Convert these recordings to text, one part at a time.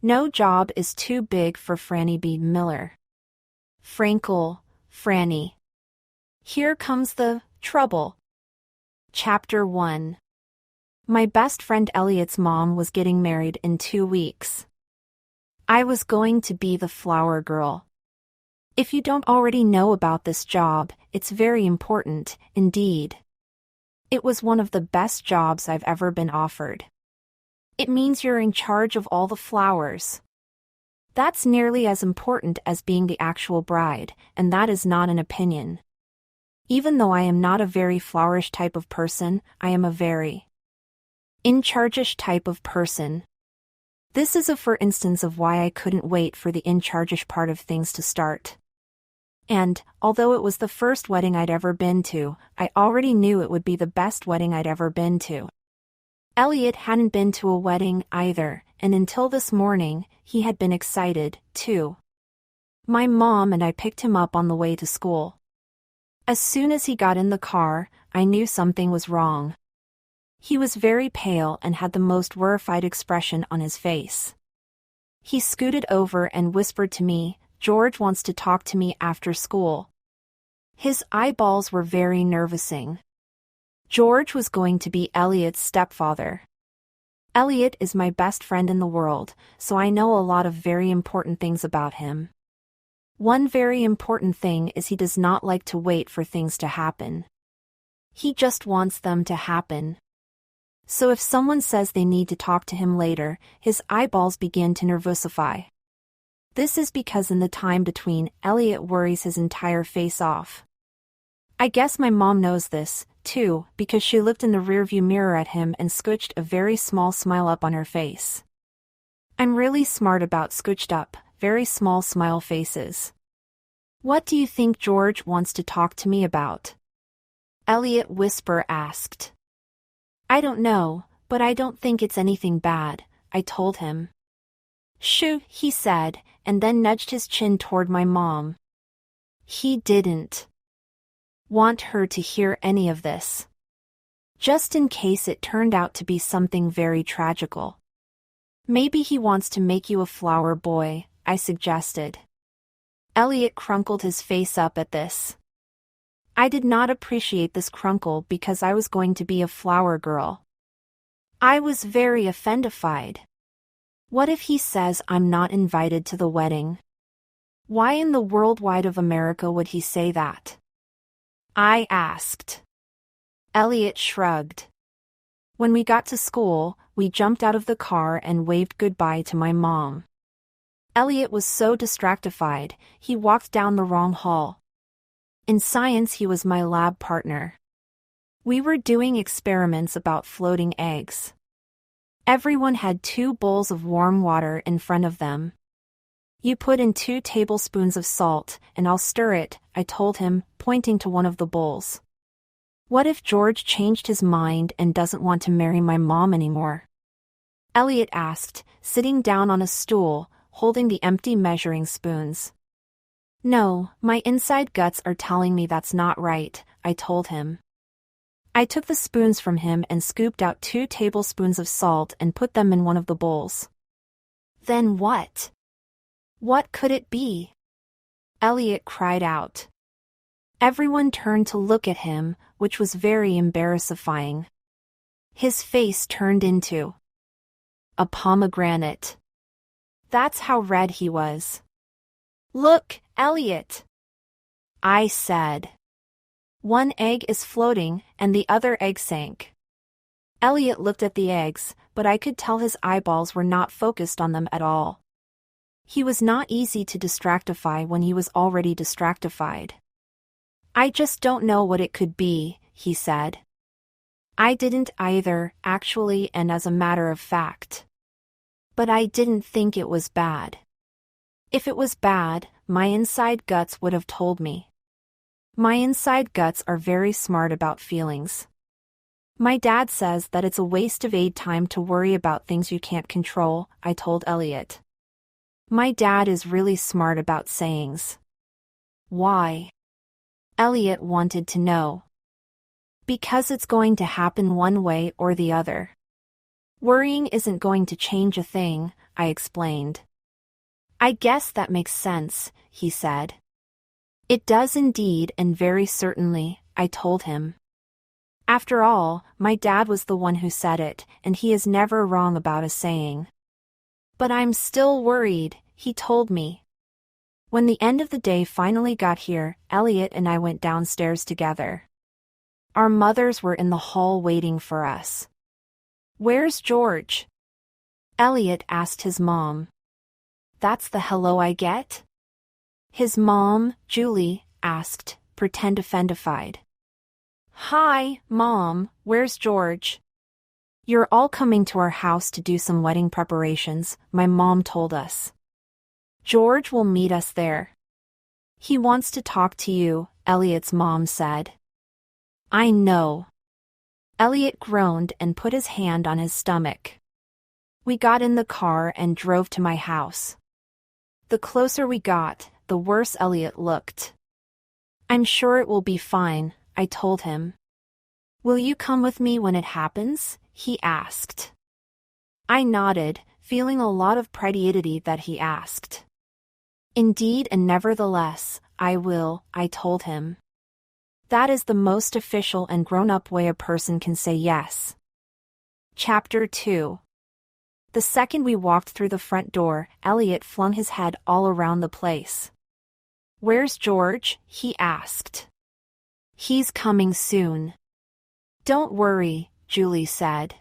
No job is too big for FRANNie B. Miller. FRANNie. Here comes the trouble. Chapter 1. My best friend Elliot's mom was getting married in 2 weeks. I was going to be the flower girl. If you don't already know about this job, it's very important, indeed. It was one of the best jobs I've ever been offered. It means you're in charge of all the flowers. That's nearly as important as being the actual bride, and that is not an opinion. Even though I am not a very flowerish type of person, I am a very in-charge-ish type of person. This is a for instance of why I couldn't wait for the in-charge-ish part of things to start. And, although it was the first wedding I'd ever been to, I already knew it would be the best wedding I'd ever been to. Elliot hadn't been to a wedding either, and until this morning, he had been excited, too. My mom and I picked him up on the way to school. As soon as he got in the car, I knew something was wrong. He was very pale and had the most worrified expression on his face. He scooted over and whispered to me, "George wants to talk to me after school." His eyeballs were very nervousing. George was going to be Elliot's stepfather. Elliot is my best friend in the world, so I know a lot of very important things about him. One very important thing is he does not like to wait for things to happen. He just wants them to happen. So if someone says they need to talk to him later, his eyeballs begin to nervousify. This is because in the time between, Elliot worries his entire face off. I guess my mom knows this, too, because she looked in the rearview mirror at him and scooched a very small smile up on her face. I'm really smart about scooched up, very small smile faces. What do you think George wants to talk to me about? Elliot whisper asked. I don't know, but I don't think it's anything bad, I told him. Shoo, he said, and then nudged his chin toward my mom. He didn't want her to hear any of this. Just in case it turned out to be something very tragical. Maybe he wants to make you a flower boy, I suggested. Elliot crunkled his face up at this. I did not appreciate this crunkle because I was going to be a flower girl. I was very offendified. What if he says I'm not invited to the wedding? Why in the world wide of America would he say that? I asked. Elliot shrugged. When we got to school, we jumped out of the car and waved goodbye to my mom. Elliot was so distractified, he walked down the wrong hall. In science he was my lab partner. We were doing experiments about floating eggs. Everyone had 2 bowls of warm water in front of them. You put in 2 tablespoons of salt, and I'll stir it, I told him, pointing to one of the bowls. What if George changed his mind and doesn't want to marry my mom anymore? Elliot asked, sitting down on a stool, holding the empty measuring spoons. No, my inside guts are telling me that's not right, I told him. I took the spoons from him and scooped out 2 tablespoons of salt and put them in one of the bowls. Then what? What could it be? Elliot cried out. Everyone turned to look at him, which was very embarrassing. His face turned into a pomegranate. That's how red he was. Look, Elliot, I said. One egg is floating, and the other egg sank. Elliot looked at the eggs, but I could tell his eyeballs were not focused on them at all. He was not easy to distractify when he was already distractified. I just don't know what it could be, he said. I didn't either, actually, and as a matter of fact. But I didn't think it was bad. If it was bad, my inside guts would have told me. My inside guts are very smart about feelings. My dad says that it's a waste of aid time to worry about things you can't control, I told Elliot. My dad is really smart about sayings. Why? Elliot wanted to know. Because it's going to happen one way or the other. Worrying isn't going to change a thing, I explained. I guess that makes sense, he said. It does indeed, and very certainly, I told him. After all, my dad was the one who said it, and he is never wrong about a saying. But I'm still worried, he told me. When the end of the day finally got here, Elliot and I went downstairs together. Our mothers were in the hall waiting for us. Where's George? Elliot asked his mom. That's the hello I get? His mom, Julie, asked, pretend offendified. Hi, Mom, where's George? You're all coming to our house to do some wedding preparations, my mom told us. George will meet us there. He wants to talk to you, Elliot's mom said. I know. Elliot groaned and put his hand on his stomach. We got in the car and drove to my house. The closer we got, the worse Elliot looked. I'm sure it will be fine, I told him. Will you come with me when it happens? He asked. I nodded, feeling a lot of pride that he asked. Indeed, and nevertheless, I will, I told him. That is the most official and grown-up way a person can say yes. Chapter 2. The second we walked through the front door, Elliot flung his head all around the place. Where's George? He asked. He's coming soon. Don't worry, Julie said.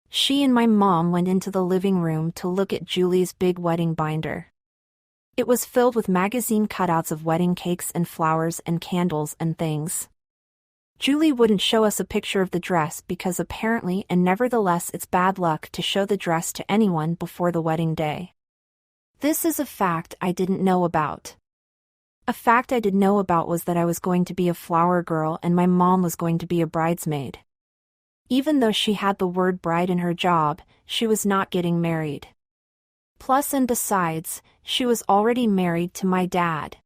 She and my mom went into the living room to look at Julie's big wedding binder. It was filled with magazine cutouts of wedding cakes and flowers and candles and things. Julie wouldn't show us a picture of the dress because apparently and nevertheless it's bad luck to show the dress to anyone before the wedding day. This is a fact I didn't know about. A fact I did know about was that I was going to be a flower girl and my mom was going to be a bridesmaid. Even though she had the word bride in her job, she was not getting married. Plus and besides, she was already married to my dad.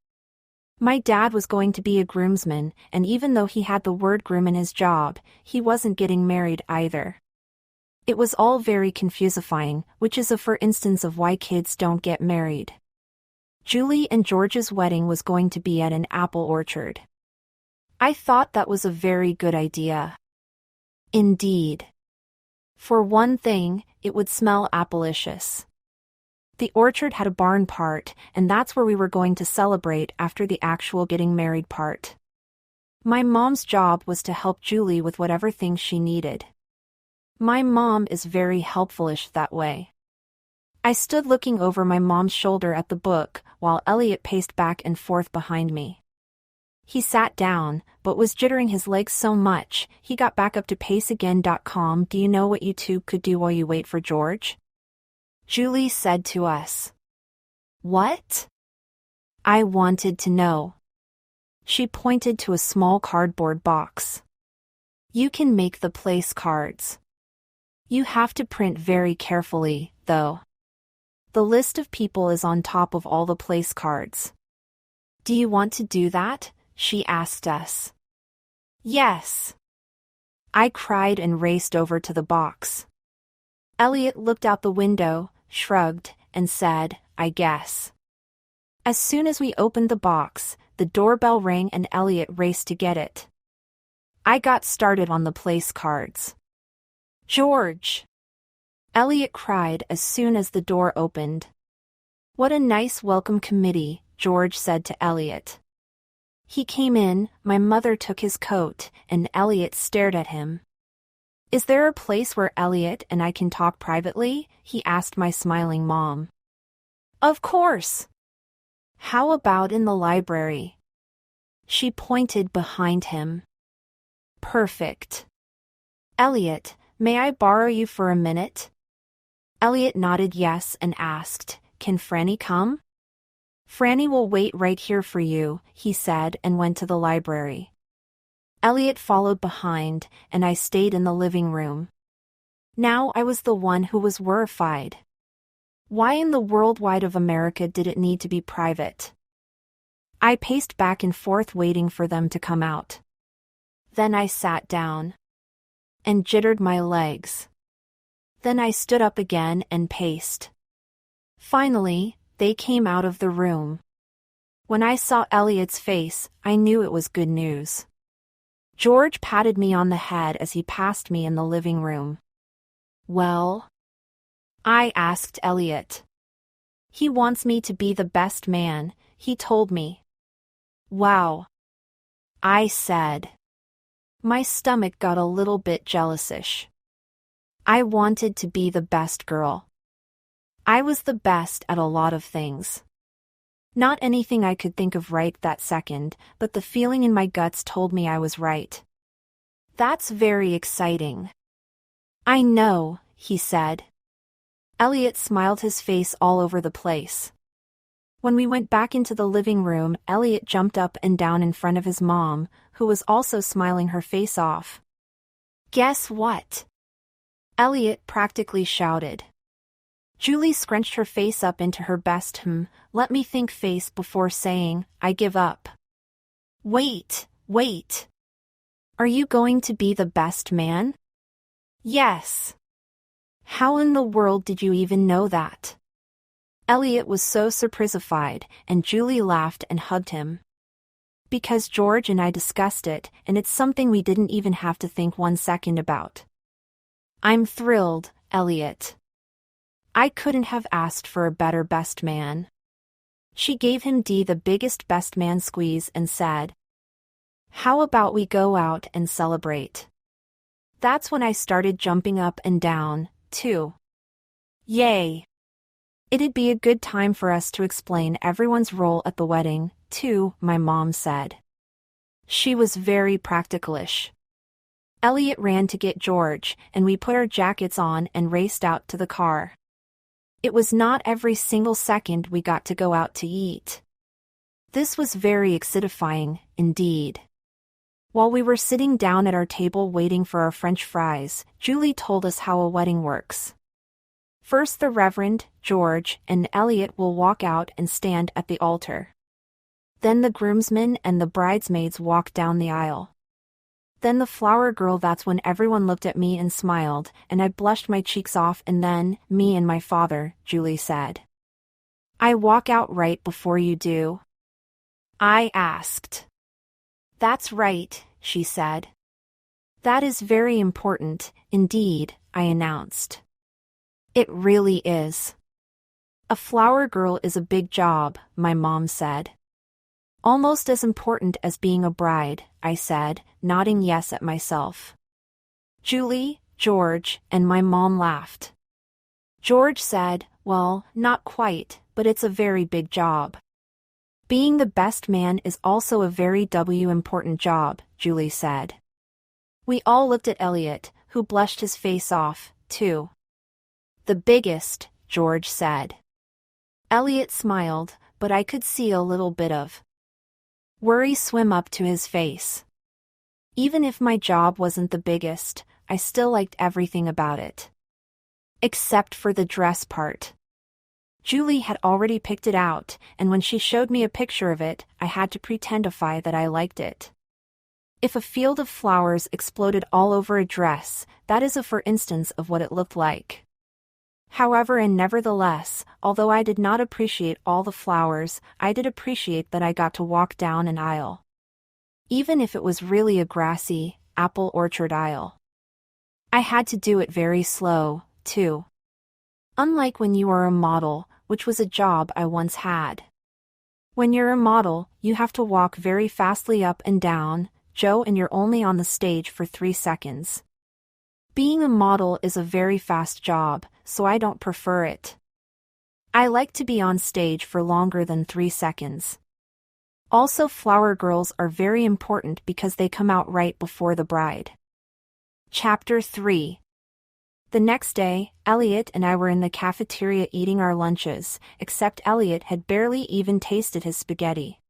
My dad was going to be a groomsman, and even though he had the word groom in his job, he wasn't getting married either. It was all very confusifying, which is a for instance of why kids don't get married. Julie and George's wedding was going to be at an apple orchard. I thought that was a very good idea. Indeed. For one thing, it would smell appleicious. The orchard had a barn part, and that's where we were going to celebrate after the actual getting married part. My mom's job was to help Julie with whatever things she needed. My mom is very helpfulish that way. I stood looking over my mom's shoulder at the book, while Elliot paced back and forth behind me. He sat down, but was jittering his legs so much, he got back up to paceagain.com. Do you know what you two could do while you wait for George? Julie said to us. What? I wanted to know. She pointed to a small cardboard box. You can make the place cards. You have to print very carefully, though. The list of people is on top of all the place cards. Do you want to do that? She asked us. Yes. I cried and raced over to the box. Elliot looked out the window, shrugged, and said, I guess. As soon as we opened the box, the doorbell rang and Elliot raced to get it. I got started on the place cards. George! Elliot cried as soon as the door opened. What a nice welcome committee, George said to Elliot. He came in, my mother took his coat, and Elliot stared at him. Is there a place where Elliot and I can talk privately? He asked my smiling mom. Of course. How about in the library? She pointed behind him. Perfect. Elliot, may I borrow you for a minute? Elliot nodded yes and asked, Can FRANNie come? FRANNie will wait right here for you, he said and went to the library. Elliot followed behind, and I stayed in the living room. Now I was the one who was worrified. Why in the world wide of America did it need to be private? I paced back and forth waiting for them to come out. Then I sat down. And jittered my legs. Then I stood up again and paced. Finally, they came out of the room. When I saw Elliot's face, I knew it was good news. George patted me on the head as he passed me in the living room. Well? I asked Elliot. He wants me to be the best man, he told me. Wow. I said. My stomach got a little bit jealousish. I wanted to be the best girl. I was the best at a lot of things. Not anything I could think of right that second, but the feeling in my guts told me I was right. That's very exciting. I know, he said. Elliot smiled, his face all over the place. When we went back into the living room, Elliot jumped up and down in front of his mom, who was also smiling her face off. Guess what? Elliot practically shouted. Julie scrunched her face up into her best let me think face before saying, I give up. Wait. Are you going to be the best man? Yes. How in the world did you even know that? Elliot was so surprised, and Julie laughed and hugged him. Because George and I discussed it, and it's something we didn't even have to think 1 second about. I'm thrilled, Elliot. I couldn't have asked for a better best man. She gave him the biggest best man squeeze and said, How about we go out and celebrate? That's when I started jumping up and down, too. Yay! It'd be a good time for us to explain everyone's role at the wedding, too, my mom said. She was very practical-ish. Elliot ran to get George, and we put our jackets on and raced out to the car. It was not every single second we got to go out to eat. This was very exciting, indeed. While we were sitting down at our table waiting for our French fries, Julie told us how a wedding works. First, the Reverend, George, and Elliot will walk out and stand at the altar. Then the groomsmen and the bridesmaids walk down the aisle. Then the flower girl, that's when everyone looked at me and smiled, and I blushed my cheeks off, and then, me and my father, Julie said. I walk out right before you do? I asked. That's right, she said. That is very important, indeed, I announced. It really is. A flower girl is a big job, my mom said. Almost as important as being a bride, I said, nodding yes at myself. Julie, George, and my mom laughed. George said, well, not quite, but it's a very big job. Being the best man is also a very important job, Julie said. We all looked at Elliot, who blushed his face off, too. The biggest, George said. Elliot smiled, but I could see a little bit of worry swim up to his face. Even if my job wasn't the biggest, I still liked everything about it. Except for the dress part. Julie had already picked it out, and when she showed me a picture of it, I had to pretendify that I liked it. If a field of flowers exploded all over a dress, that is a for instance of what it looked like. However, and nevertheless, although I did not appreciate all the flowers, I did appreciate that I got to walk down an aisle. Even if it was really a grassy, apple orchard aisle. I had to do it very slow, too. Unlike when you are a model, which was a job I once had. When you're a model, you have to walk very fastly up and down, and you're only on the stage for 3 seconds. Being a model is a very fast job, so I don't prefer it. I like to be on stage for longer than 3 seconds. Also, flower girls are very important because they come out right before the bride. Chapter 3. The next day, Elliot and I were in the cafeteria eating our lunches, except Elliot had barely even tasted his spaghetti.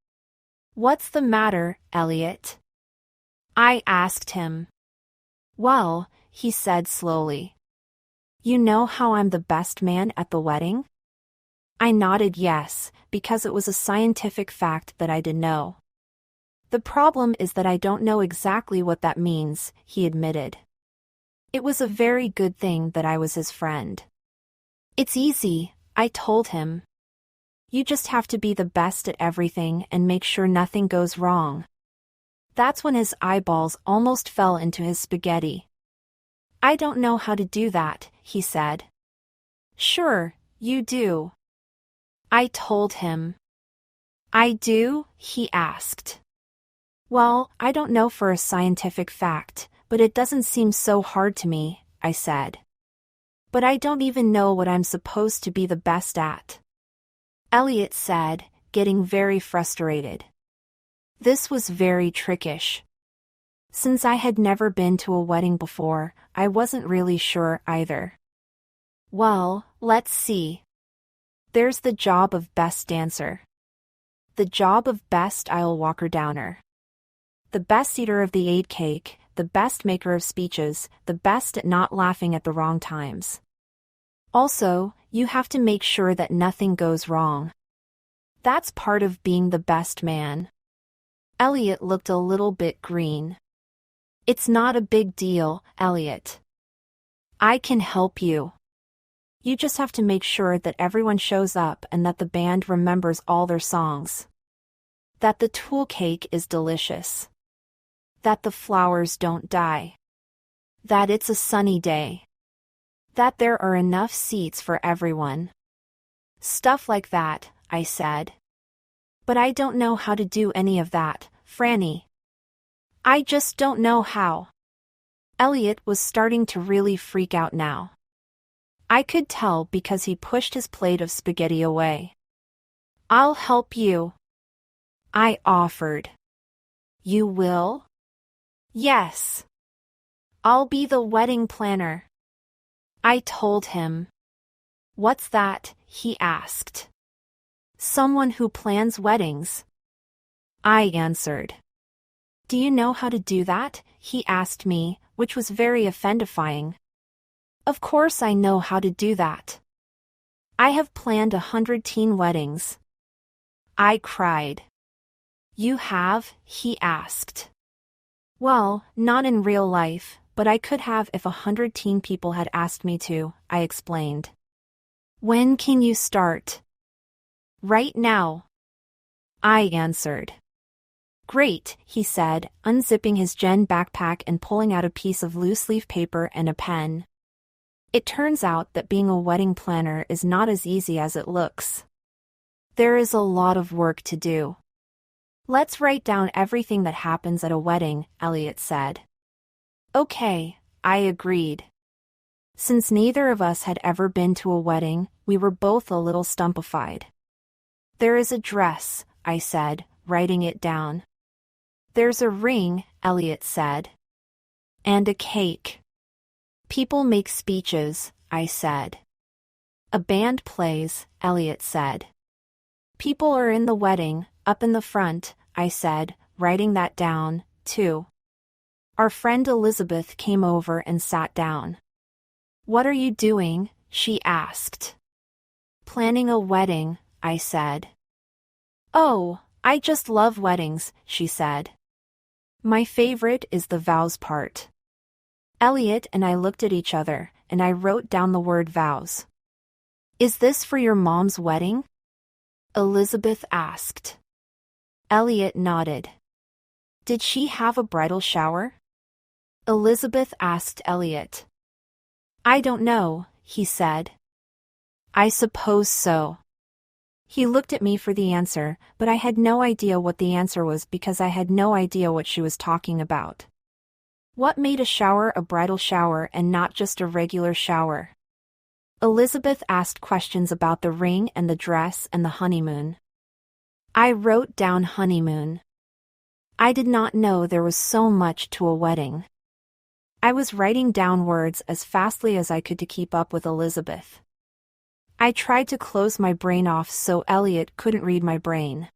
What's the matter, Elliot? I asked him. Well, he said slowly. You know how I'm the best man at the wedding? I nodded yes, because it was a scientific fact that I did know. The problem is that I don't know exactly what that means, he admitted. It was a very good thing that I was his friend. It's easy, I told him. You just have to be the best at everything and make sure nothing goes wrong. That's when his eyeballs almost fell into his spaghetti. I don't know how to do that, he said. Sure, you do. I told him. I do? He asked. Well, I don't know for a scientific fact, but it doesn't seem so hard to me, I said. But I don't even know what I'm supposed to be the best at. Elliot said, getting very frustrated. This was very trickish. Since I had never been to a wedding before, I wasn't really sure either. Well, let's see. There's the job of best dancer. The job of best aisle walker downer. The best eater of the Eid cake, the best maker of speeches, the best at not laughing at the wrong times. Also, you have to make sure that nothing goes wrong. That's part of being the best man. Elliot looked a little bit green. It's not a big deal, Elliot. I can help you. You just have to make sure that everyone shows up and that the band remembers all their songs. That the tool cake is delicious. That the flowers don't die. That it's a sunny day. That there are enough seats for everyone. Stuff like that, I said. But I don't know how to do any of that, FRANNie. I just don't know how. Elliot was starting to really freak out now. I could tell because he pushed his plate of spaghetti away. I'll help you. I offered. You will? Yes. I'll be the wedding planner. I told him. What's that? He asked. Someone who plans weddings. I answered. Do you know how to do that? He asked me, which was very offendifying. Of course I know how to do that. I have planned 100 teen weddings. I cried. You have? He asked. Well, not in real life, but I could have if 100 teen people had asked me to, I explained. When can you start? Right now. I answered. Great, he said, unzipping his Gen backpack and pulling out a piece of loose-leaf paper and a pen. It turns out that being a wedding planner is not as easy as it looks. There is a lot of work to do. Let's write down everything that happens at a wedding, Elliot said. Okay, I agreed. Since neither of us had ever been to a wedding, we were both a little stumpified. There is a dress, I said, writing it down. There's a ring, Elliot said. And a cake. People make speeches, I said. A band plays, Elliot said. People are in the wedding, up in the front, I said, writing that down, too. Our friend Elizabeth came over and sat down. What are you doing? She asked. Planning a wedding, I said. Oh, I just love weddings, she said. My favorite is the vows part. Elliot and I looked at each other, and I wrote down the word vows. Is this for your mom's wedding? Elizabeth asked. Elliot nodded. Did she have a bridal shower? Elizabeth asked Elliot. I don't know, he said. I suppose so. He looked at me for the answer, but I had no idea what the answer was because I had no idea what she was talking about. What made a shower a bridal shower and not just a regular shower? Elizabeth asked questions about the ring and the dress and the honeymoon. I wrote down honeymoon. I did not know there was so much to a wedding. I was writing down words as fastly as I could to keep up with Elizabeth. I tried to close my brain off so Elliot couldn't read my brain.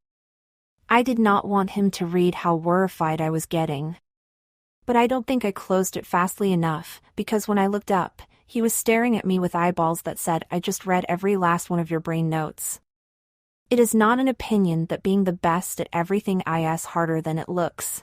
I did not want him to read how worrified I was getting. But I don't think I closed it fastly enough, because when I looked up, he was staring at me with eyeballs that said, I just read every last one of your brain notes. It is not an opinion that being the best at everything is harder than it looks.